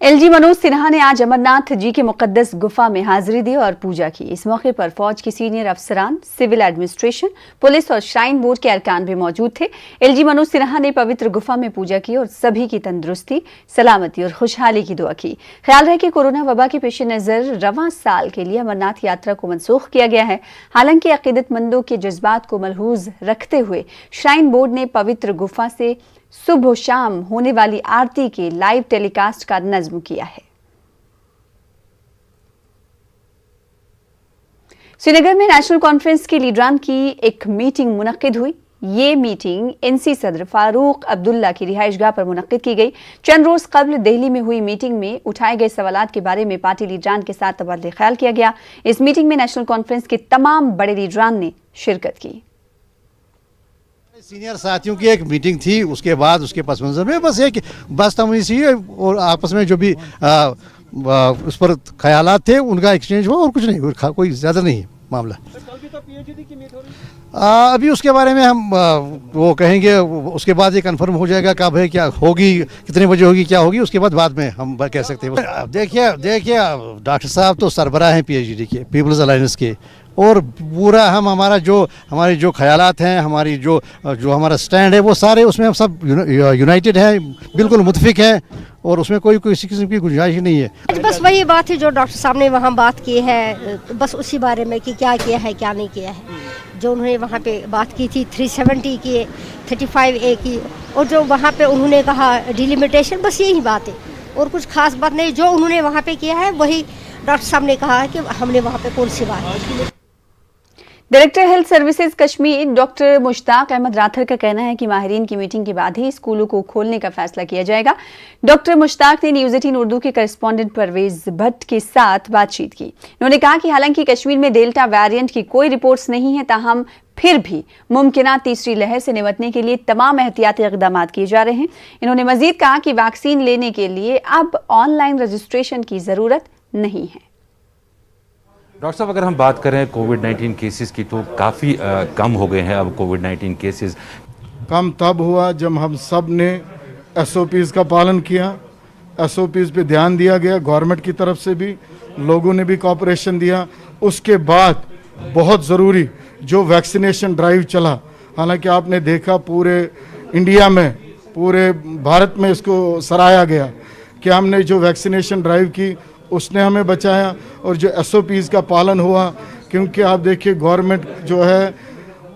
LG Manoj Sinha ने आज अमरनाथ जी के मुकद्दस गुफा में हाजिरी दी और पूजा की। इस मौके पर फौज के सीनियर अफसरान, सिविल एडमिनिस्ट्रेशन, पुलिस और श्राइन बोर्ड के अरकान भी मौजूद थे। एलजी मनोज सिन्हा ने पवित्र गुफा में पूजा की और सभी की तंदुरुस्ती, सलामती और खुशहाली की दुआ की। ख्याल है कि कोरोना वबा के पेश नजर रवां साल के लिए अमरनाथ यात्रा को मनसूख किया गया है। हालांकि अकीदतमंदों के जज्बात को मलहूज रखते हुए श्राइन बोर्ड ने पवित्र गुफा से सुबह शाम होने वाली आरती के लाइव टेलीकास्ट का नज्म किया है। श्रीनगर में नेशनल कॉन्फ्रेंस की लीडरान की एक मीटिंग मुनक्किद हुई। ये मीटिंग एनसी सदर फारूक अब्दुल्ला की रिहाइशगाह पर मुनक्किद की गई। चंद रोज कबल दिल्ली में हुई मीटिंग में उठाए गए सवालात के बारे में पार्टी लीडरान के साथ तबादला ख्याल किया गया। इस मीटिंग में नेशनल कॉन्फ्रेंस के तमाम बड़े लीडरान ने शिरकत की। सीनियर साथियों की एक मीटिंग थी, उसके बाद उसके पस मंजर में बस एक बस्तमसी और आपस में जो भी उस पर ख्यालात थे उनका एक्सचेंज हुआ और कुछ नहीं, कोई ज़्यादा नहीं है मामला। अभी उसके बारे में हम वो कहेंगे, उसके बाद ये कंफर्म हो जाएगा कब है, क्या होगी, कितने बजे होगी, क्या होगी, उसके बाद में हम कह सकते हैं। देखिए डॉक्टर साहब तो सरबराह हैं पीएचडी के, पीपल्स अलायंस के, और पूरा हमारे जो ख्यालात हैं, हमारी जो हमारा स्टैंड है, वो सारे उसमें हम सब यूनाइटेड हैं, बिल्कुल मुत्फिक हैं और उसमें कोई किसी किस्म की गुंजाइश नहीं है। बस वही बात है जो डॉक्टर साहब ने वहाँ बात की है, बस उसी बारे में कि क्या किया है क्या नहीं किया है। जो उन्होंने वहाँ पे बात की थी 370 की, 35A की, और जो वहाँ पे उन्होंने कहा डिलिमिटेशन, बस यही बात है और कुछ खास बात नहीं। जो उन्होंने वहाँ पे किया है वही डॉक्टर साहब ने कहा है कि हमने वहाँ पे कौन सी बात। Director health services Kashmir doctor Mushtaq Ahmad Rather का कहना है कि माहिरीन की मीटिंग के बाद ही स्कूलों को खोलने का फैसला किया जाएगा। डॉक्टर मुश्ताक ने न्यूज़ 18 उर्दू के करेस्पॉन्डेंट परवेज भट्ट के साथ बातचीत की। उन्होंने कहा कि हालांकि कश्मीर में डेल्टा वेरिएंट की कोई रिपोर्ट्स नहीं है, ताहम फिर भी मुमकिन तीसरी लहर से निपटने के लिए तमाम एहतियाती इक़दाम किए जा रहे हैं। इन्होंने मजीद कहा कि वैक्सीन लेने के लिए अब ऑनलाइन रजिस्ट्रेशन की जरूरत नहीं है। डॉक्टर साहब, अगर हम बात करें कोविड-19 केसेस की तो काफ़ी कम हो गए हैं अब कोविड-19 केसेस। कम तब हुआ जब हम सब ने SOPs का पालन किया, SOPs पे ध्यान दिया गया, गवर्नमेंट की तरफ से भी, लोगों ने भी कोऑपरेशन दिया। उसके बाद बहुत ज़रूरी जो वैक्सीनेशन ड्राइव चला, हालांकि आपने देखा पूरे इंडिया में, पूरे भारत में इसको सराहा गया कि हमने जो वैक्सीनेशन ड्राइव की उसने हमें बचाया और जो SOPs का पालन हुआ, क्योंकि आप देखिए गवर्नमेंट जो है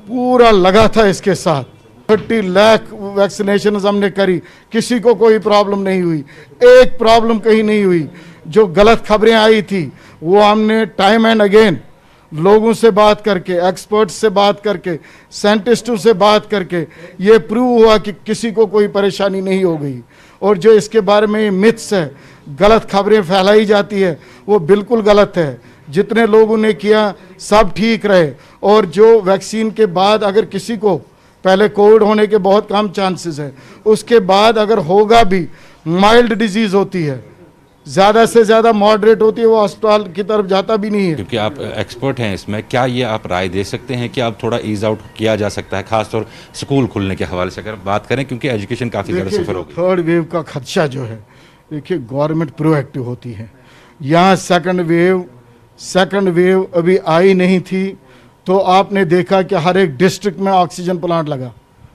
पूरा लगा था इसके साथ। 30 लाख वैक्सीनेशन हमने करी, किसी को कोई प्रॉब्लम नहीं हुई, एक प्रॉब्लम कहीं नहीं हुई। जो गलत खबरें आई थी वो हमने टाइम एंड अगेन लोगों से बात करके, एक्सपर्ट्स से बात करके, साइंटिस्टों से बात करके ये प्रूव हुआ कि किसी को कोई परेशानी नहीं हो गई। और जो इसके बारे में मिथ्स है, गलत खबरें फैलाई जाती है, वो बिल्कुल गलत है। जितने लोगों ने किया सब ठीक रहे। और जो वैक्सीन के बाद अगर किसी को पहले कोविड होने के बहुत कम चांसेस है, उसके बाद अगर होगा भी माइल्ड डिजीज़ होती है, ज़्यादा से ज़्यादा मॉडरेट होती है, वो अस्पताल की तरफ जाता भी नहीं है। क्योंकि आप एक्सपर्ट हैं इसमें, क्या ये आप राय दे सकते हैं कि अब थोड़ा ईज आउट किया जा सकता है, खासतौर स्कूल खुलने के हवाले से अगर बात करें, क्योंकि एजुकेशन काफ़ी ज़्यादा सफर होगी। थर्ड वेव का खदशा जो है, देखिए गवर्नमेंट प्रोएक्टिव होती है। यहाँ सेकंड वेव अभी आई नहीं थी तो आपने देखा कि हर एक डिस्ट्रिक्ट में ऑक्सीजन प्लांट लगा,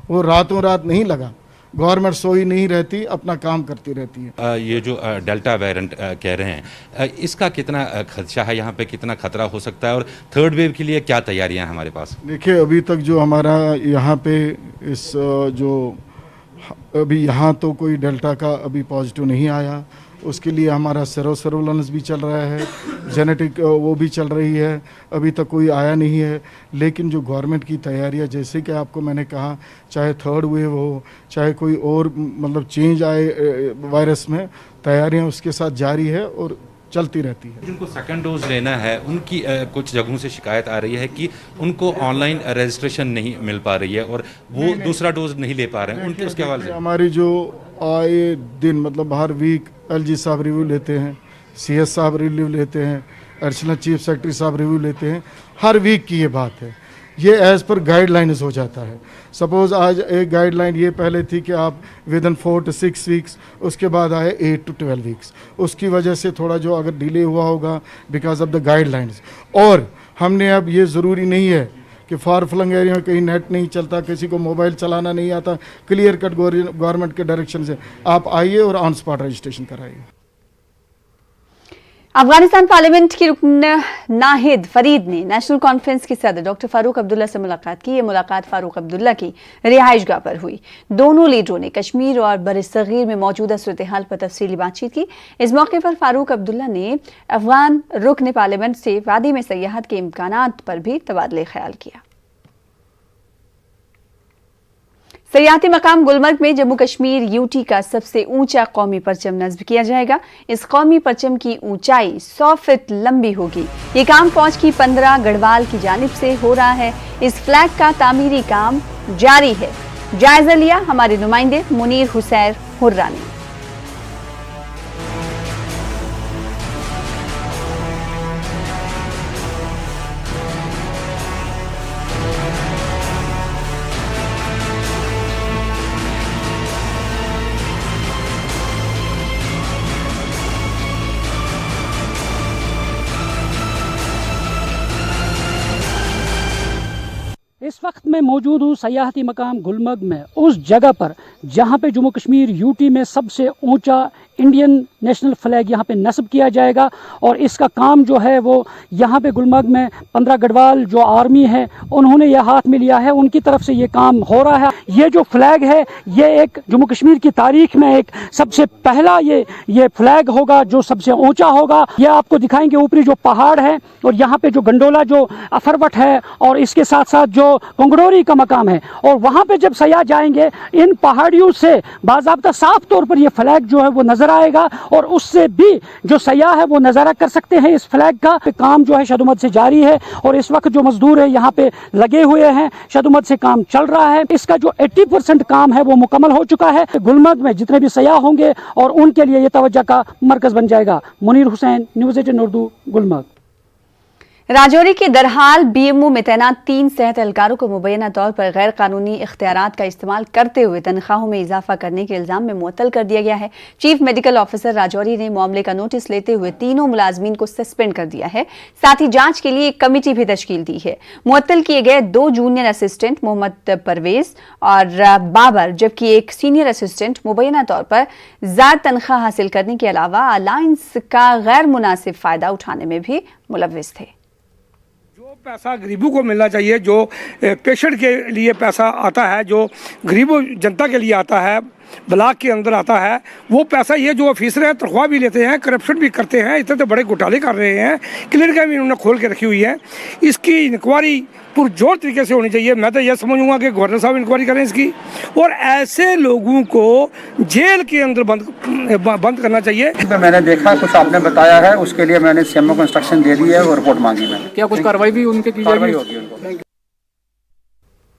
वो रातों रात नहीं लगा। गवर्नमेंट सोई नहीं रहती, अपना काम करती रहती है। ये जो डेल्टा वेरिएंट कह रहे हैं, इसका कितना खदशा है, यहाँ पे कितना खतरा हो सकता है और थर्ड वेव के लिए क्या तैयारियां हैं हमारे पास? देखिए अभी तक जो हमारा यहाँ पे इस जो अभी यहाँ तो कोई डेल्टा का अभी पॉजिटिव नहीं आया, उसके लिए हमारा सर्वेलेंस भी चल रहा है, जेनेटिक वो भी चल रही है, अभी तक कोई आया नहीं है। लेकिन जो गवर्नमेंट की तैयारियां, जैसे कि आपको मैंने कहा, चाहे थर्ड वेव हो, चाहे कोई और मतलब चेंज आए वायरस में, तैयारियां उसके साथ जारी है और चलती रहती है। जिनको सेकंड डोज लेना है उनकी कुछ जगहों से शिकायत आ रही है कि उनको ऑनलाइन रजिस्ट्रेशन नहीं मिल पा रही है और वो दूसरा डोज नहीं ले पा रहे हैं, उनके उसके हवाले से। हमारी जो आए दिन मतलब हर वीक LG साहब रिव्यू लेते हैं, CS साहब रिव्यू लेते हैं, एडिशनल चीफ सेक्रेटरी साहब रिव्यू लेते हैं, हर वीक की ये बात है ये एज पर गाइडलाइंस हो जाता है। सपोज आज एक गाइडलाइन ये पहले थी कि आप विद इन 4 to 6 वीक्स, उसके बाद आए 8 to 12 वीक्स। उसकी वजह से थोड़ा जो अगर डिले हुआ होगा बिकॉज ऑफ द गाइडलाइंस। और हमने अब ये ज़रूरी नहीं है कि फार फ्लंग एरिया में कहीं नेट नहीं चलता, किसी को मोबाइल चलाना नहीं आता, क्लियर कट गवर्नमेंट के डायरेक्शन से आप आइए और ऑन स्पॉट रजिस्ट्रेशन कराइए। अफगानिस्तान पार्लियामेंट की रुकन नाहिद फरीद ने नेशनल कॉन्फ्रेंस के सदर डॉक्टर फारूक अब्दुल्ला से मुलाकात की। ये मुलाकात फारूक अब्दुल्ला की रिहाइशगाह पर हुई। दोनों लीडरों ने कश्मीर और बरसगीर में मौजूदा सूरत हाल पर तफसीली बातचीत की। इस मौके पर फारूक अब्दुल्ला ने अफगान रुकन पार्लियामेंट से वादी में सयाहत के इम्कानात पर भी तबादले ख्याल किया। सयाहती मकाम गुलमर्ग में जम्मू कश्मीर यूटी का सबसे ऊंचा कौमी परचम नस्ब किया जाएगा। इस कौमी परचम की ऊंचाई 100 फीट लंबी होगी। ये काम फौज की 15 गढ़वाल की जानिब से हो रहा है। इस फ्लैग का तामीरी काम जारी है। जायजा लिया हमारे नुमाइंदे मुनीर हुसैन हुर्रा ने। इस वक्त मैं मौजूद हूँ सयाहती मकाम गुलमर्ग में, उस जगह पर जहाँ पे जम्मू कश्मीर यूटी में सबसे ऊंचा इंडियन नेशनल फ्लैग यहाँ पे नस्ब किया जाएगा। और इसका काम जो है वो यहाँ पे गुलमर्ग में 15 गढ़वाल जो आर्मी है उन्होंने ये हाथ में लिया है, उनकी तरफ से ये काम हो रहा है। ये जो फ्लैग है ये एक जम्मू कश्मीर की तारीख में एक सबसे पहला ये फ्लैग होगा जो सबसे ऊंचा होगा। ये आपको दिखाएंगे ऊपरी जो पहाड़ है और यहाँ पे जो गंडोला जो अफरवट है और इसके साथ साथ जो कंगड़ोरी का मकाम है। और वहाँ पे जब सयाह जाएंगे इन पहाड़ियों से बाज़ाब्ता साफ तौर पर ये फ्लैग जो है वो नजर आएगा और उससे भी जो सयाह है वो नजारा कर सकते हैं। इस फ्लैग का काम जो है शदुमत से जारी है और इस वक्त जो मजदूर है यहाँ पे लगे हुए हैं, शदुमत से काम चल रहा है। इसका जो 80% काम है वो मुकम्मल हो चुका है। गुलमर्ग में जितने भी सयाह होंगे और उनके लिए ये तवज्जो का मरकज बन जाएगा। मुनीर हुसैन, न्यूज़ 18 उर्दू, गुलमर्ग। राजौरी के दरहाल बीएमओ में तैनात 3 सेहत एहलकारों को मुबैना तौर पर गैर कानूनी इख्तियारात का इस्तेमाल करते हुए तनख्वाहों में इजाफा करने के इल्जाम में मुअत्तल कर दिया गया है। चीफ मेडिकल ऑफिसर राजौरी ने मामले का नोटिस लेते हुए तीनों मुलाजमीन को सस्पेंड कर दिया है। साथ ही जांच के लिए एक कमेटी भी तश्कील दी है। मुअत्तल किए गए 2 जूनियर असिस्टेंट मोहम्मद परवेज और बाबर, जबकि एक सीनियर असिस्टेंट मुबैना तौर पर ज़्यादा तनख्वाह हासिल करने के अलावा अलायंस का गैर मुनासिब फायदा उठाने में भी मुलव्विस थे। पैसा गरीबों को मिलना चाहिए, जो पेशेंट के लिए पैसा आता है, जो गरीबों जनता के लिए आता है, ब्लॉक के अंदर आता है, वो पैसा ये जो ऑफिसर है तनख्वाह भी लेते हैं, करप्शन भी करते हैं, इतने तो बड़े घोटाले कर रहे हैं। क्लिनिक भी उन्होंने खोल के रखी हुई है। इसकी इंक्वायरी पुरजोर तरीके से होनी चाहिए। मैं तो यह समझूंगा कि गवर्नर साहब इंक्वायरी करें इसकी, और ऐसे लोगों को जेल के अंदर बंद करना चाहिए। तो मैंने देखा, कुछ आपने बताया है, उसके लिए मैंने सीएमओ को इंस्ट्रक्शन दे दी है और रिपोर्ट मांगी मैंने। क्या कुछ कार्रवाई भी उनके की जाएगी? होगी उनको।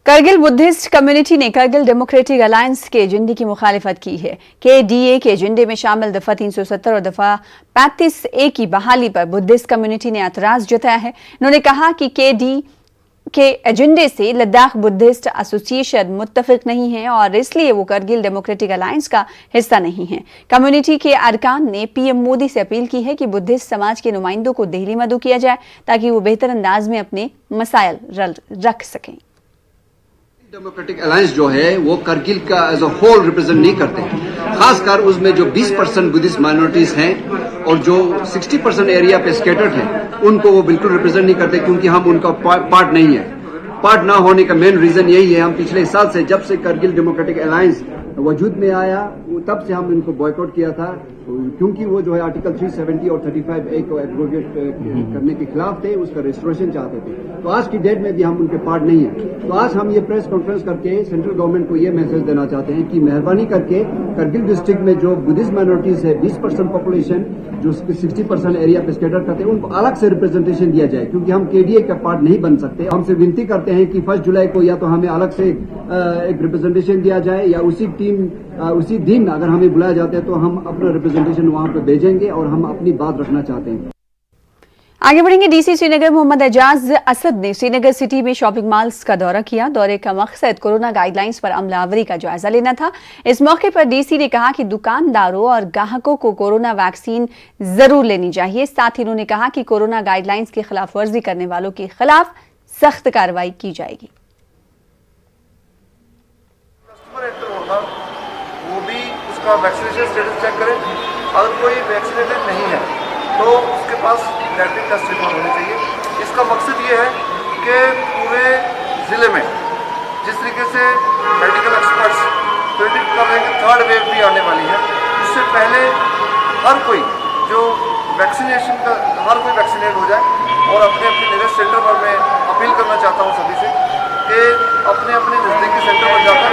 करगिल बुद्धिस्ट कम्युनिटी ने करगिल डेमोक्रेटिक अलायंस के एजेंडे की मुखालिफत की है। KDA के एजेंडे में शामिल दफा 370 और दफा 35A की बहाली पर बुद्धिस्ट कम्युनिटी ने एतराज जताया है। उन्होंने कहा कि KD के एजेंडे से लद्दाख बुद्धिस्ट एसोसिएशन मुत्तफिक नहीं है और इसलिए वो करगिल डेमोक्रेटिक अलायंस का हिस्सा नहीं है। कम्युनिटी के अरकान ने PM मोदी से अपील की है कि बुद्धिस्ट समाज के नुमाइंदों को दिल्ली मदऊ किया जाए ताकि वो बेहतर अंदाज में अपने मसाइल रख सकें। डेमोक्रेटिक अलायंस जो है वो करगिल का एज अ होल रिप्रेजेंट नहीं करते, खासकर उसमें जो 20% बुद्धिस्ट माइनॉरिटीज हैं और जो 60% एरिया पे स्कैटर्ड हैं, उनको वो बिल्कुल रिप्रेजेंट नहीं करते, क्योंकि हम उनका पार्ट नहीं है। पार्ट ना होने का मेन रीजन यही है, हम पिछले साल से जब से करगिल डेमोक्रेटिक अलायंस वजूद में आया तब से हम इनको बॉयकॉट किया था, क्योंकि वो जो है आर्टिकल 370 और 35A को एब्रोगेट करने के खिलाफ थे, उसका रेस्टोरेशन चाहते थे। तो आज की डेट में भी हम उनके पार्ट नहीं है। तो आज हम ये प्रेस कॉन्फ्रेंस करके सेंट्रल गवर्नमेंट को ये मैसेज देना चाहते हैं कि मेहरबानी करके करगिल डिस्ट्रिक्ट में जो बुद्धिस्ट माइनॉरिटीज है, 20% पॉपुलेशन जो 60% एरिया पे स्कैटर करते हैं, उनको अलग से रिप्रेजेंटेशन दिया जाए, क्योंकि हम KDA का पार्ट नहीं बन सकते। हमसे विनती करते हैं कि 1 जुलाई को या तो हमें अलग से एक रिप्रेजेंटेशन दिया जाए, या उसी दिन अगर हमें बुलाया जाता है तो हम अपना रिप्रेजेंटेशन वहां पे भेजेंगे और हम अपनी बात रखना चाहते हैं। आगे बढ़ेंगे। डीसी श्रीनगर मोहम्मद एजाज असद ने श्रीनगर सिटी में शॉपिंग मॉल्स का दौरा किया। दौरे का मकसद कोरोना गाइडलाइंस पर अमलावरी का जायजा लेना था। इस मौके पर डीसी ने कहा कि दुकानदारों और ग्राहकों को कोरोना वैक्सीन जरूर लेनी चाहिए। साथ ही उन्होंने कहा कि कोरोना गाइडलाइंस की खिलाफ वर्जी करने वालों के खिलाफ सख्त कार्रवाई की जाएगी। वो भी उसका वैक्सीनेशन स्टेटस चेक करें। अगर कोई वैक्सीनेटेड नहीं है तो उसके पास नेगेटिव टेस्ट रिपोर्ट होनी चाहिए। इसका मकसद ये है कि पूरे ज़िले में जिस तरीके से मेडिकल एक्सपर्ट्स प्रेडिक्ट कर रहे हैं कि थर्ड वेव भी आने वाली है, उससे पहले हर कोई जो वैक्सीनेशन का हर कोई वैक्सीनेट हो जाए। और अपने अपने नियरेस्ट सेंटर पर मैं अपील करना चाहता हूँ सभी से कि अपने अपने नज़दीकी सेंटर पर जाकर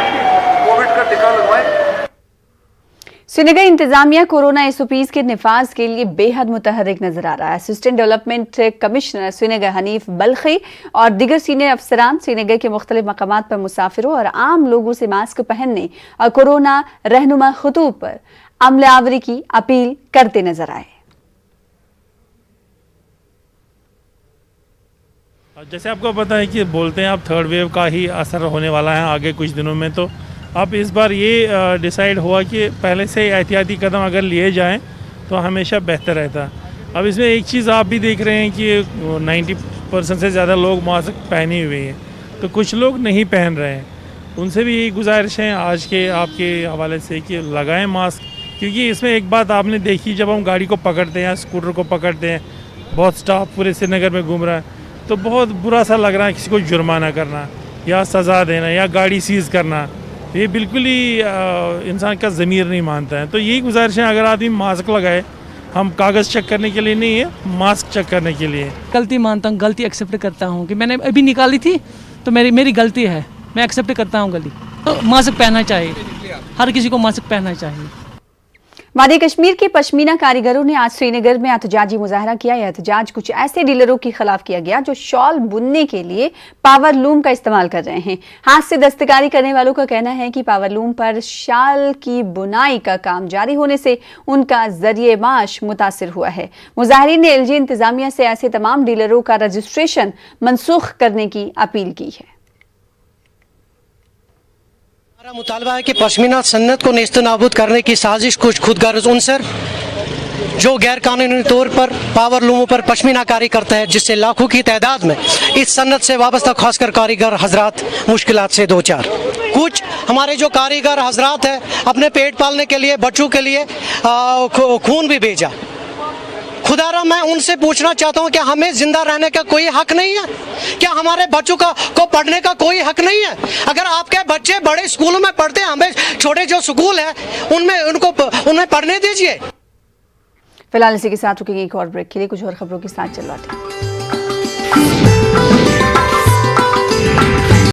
कोविड का टीका लगवाएं। श्रीनगर इंतजामिया कोरोना एसओपीज के निफाज के लिए बेहद मुतहर्रिक नजर आ रहा है। Assistant development commissioner Srinagar Hanif Balkhi और दीगर सीनियर अफसरान श्रीनगर के मुख्तलिफ मकामात पर मुसाफिरों और आम लोगों से मास्क पहनने और कोरोना रहनुमा खतूब पर अमलावरी की अपील करते नजर आए। जैसे आपको पता है कि बोलते हैं अब थर्ड वेव का ही असर होने वाला है आगे कुछ दिनों में, तो अब इस बार ये डिसाइड हुआ कि पहले से एहतियाती कदम अगर लिए जाएं तो हमेशा बेहतर रहता। अब इसमें एक चीज़ आप भी देख रहे हैं कि 90% से ज़्यादा लोग मास्क पहने हुए हैं, तो कुछ लोग नहीं पहन रहे हैं। उनसे भी यही गुजारिश है आज के आपके हवाले से कि लगाएं मास्क, क्योंकि इसमें एक बात आपने देखी, जब हम गाड़ी को पकड़ते हैं, स्कूटर को पकड़ते हैं, बहुत स्टाफ पूरे श्रीनगर में घूम रहा है, तो बहुत बुरा सा लग रहा है किसी को जुर्माना करना या सज़ा देना या गाड़ी सीज़ करना। ये बिल्कुल ही इंसान का ज़मीर नहीं मानता है। तो यही गुजारिश है, अगर आदमी मास्क लगाए, हम कागज़ चेक करने के लिए नहीं है, मास्क चेक करने के लिए। गलती मानता हूँ, गलती एक्सेप्ट करता हूँ कि मैंने अभी निकाली थी तो मेरी गलती है, मैं एक्सेप्ट करता हूँ गलती। तो मास्क पहनना चाहिए, हर किसी को मास्क पहनना चाहिए। वादी कश्मीर के पश्मीना कारीगरों ने आज श्रीनगर में एहतजाजी मुजाहरा किया। यह एहतजाज कुछ ऐसे डीलरों के खिलाफ किया गया जो शॉल बुनने के लिए पावर लूम का इस्तेमाल कर रहे हैं। हाथ से दस्तकारी करने वालों का कहना है कि पावर लूम पर शाल की बुनाई का काम जारी होने से उनका जरिए माश मुतासिर हुआ है। मुजाहिरीन ने एलजी इंतजामिया से ऐसे तमाम डीलरों का रजिस्ट्रेशन मनसूख करने की अपील की है। हमारा मुतालबा है कि पश्मीना सन्नत को नेस्तनाबूद करने की साजिश कुछ खुदगर्ज उनसर जो गैर कानूनी तौर पर पावर लूमों पर पश्मीना कारी करते हैं, जिससे लाखों की तादाद में इस सन्नत से वाबस्ता खासकर कारीगर हजरात मुश्किलात से दो चार। कुछ हमारे जो कारीगर हजरात हैं अपने पेट पालने के लिए, बच्चों के लिए खून भी भेजा। खुदारा मैं उनसे पूछना चाहता हूँ, क्या हमें जिंदा रहने का कोई हक नहीं है? क्या हमारे बच्चों को पढ़ने का कोई हक नहीं है? अगर आपके बच्चे बड़े स्कूलों में पढ़ते हैं, हमें छोटे जो स्कूल है उनमें पढ़ने दीजिए। फिलहाल इसी के साथ रुकेंगे एक और ब्रेक के लिए। कुछ और खबरों के साथ चलवाते हैं।